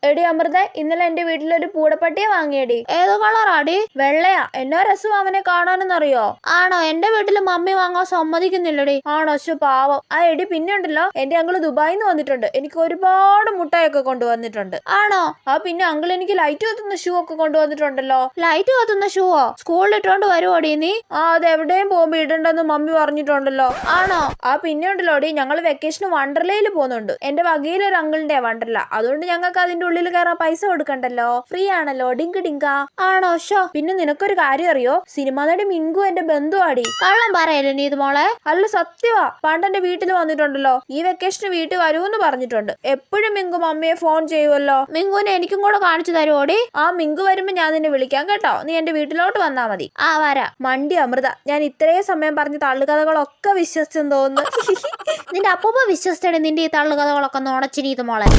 എടി അമൃത, ഇന്നലെ എന്റെ വീട്ടിലൊരു പൂടപ്പട്ടിയെ വാങ്ങിയടി. ഏത് കളറാടി? വെള്ളയാ. എന്നോ രസം അവനെ കാണാനെന്നറിയോ? ആണോ? എന്റെ വീട്ടില് മമ്മി വാങ്ങാൻ സമ്മതിക്കുന്നില്ലടി. ആണോ? പാവം. ആ എടി, പിന്നെ ഉണ്ടല്ലോ, എന്റെ അങ്കിള് ദുബായിന്ന് വന്നിട്ടുണ്ട്. എനിക്ക് ഒരുപാട് മുട്ടായൊക്കെ കൊണ്ടുവന്നിട്ടുണ്ട്. ആണോ? ആ പിന്നെ അങ്കിൾ എനിക്ക് ലൈറ്റ് കത്തുന്ന ഷൂ ഒക്കെ കൊണ്ടുവന്നിട്ടുണ്ടല്ലോ. ലൈറ്റ് കത്തുന്ന ഷൂവോ? സ്കൂളിൽ ഇട്ടോണ്ട് വരുവോടി നീ? ആ, അത് എവിടെയും പോകുമ്പോ ഇടണ്ടെന്ന് മമ്മി പറഞ്ഞിട്ടുണ്ടല്ലോ. ആണോ? ആ പിന്നെ ഉണ്ടല്ലോ ഡി, ഞങ്ങള് വെക്കേഷന് വണ്ടർലയിൽ പോകുന്നുണ്ട്. എന്റെ വകയിലൊരു അങ്കിളിന്റെ വണ്ടർല. അതുകൊണ്ട് ഞങ്ങൾക്ക് അതിന്റെ ഉള്ളിൽ കയറാൻ പൈസ കൊടുക്കണ്ടല്ലോ, ഫ്രീ ആണല്ലോ. ഡിങ്ക് ഡിങ്ക. ആണോ? ഷോ. പിന്നെ നിനക്കൊരു കാര്യം അറിയോ? സിനിമാ നടി മിങ്കു എന്റെ ബന്ധുവാടി. കള്ളം പറയല്ലേ നീ ഇത് മോളെ? അല്ല, സത്യവാ. പണ്ട് എന്റെ വീട്ടിൽ വന്നിട്ടുണ്ടല്ലോ. ഈ വെക്കേഷന് വീട്ടിൽ വരുമെന്ന് പറഞ്ഞിട്ടുണ്ട്. എപ്പോഴും മിങ്കു മമ്മിയെ ഫോൺ ചെയ്യുമല്ലോ. മിങ്കുനെ എനിക്കും കൂടെ കാണിച്ചു തരുവോടി? ആ മിങ്കു വരുമ്പോ ഞാൻ നിന്നെ വിളിക്കാം കേട്ടോ. നീ എന്റെ വീട്ടിലോട്ട് വന്നാ മതി. ആ വരാം. മണ്ടി അമൃത, ഞാൻ ഇത്രയും സമയം പറഞ്ഞ തള്ളുകഥകളൊക്കെ വിശ്വസിച്ചെന്ന് തോന്നുന്നു. നിന്റെ അപ്പൂപ്പ വിശ്വസിച്ചടി നിന്റെ ഈ തള്ളുകഥകളൊക്കെ നുണച്ചിരി ഇത് മോളെ.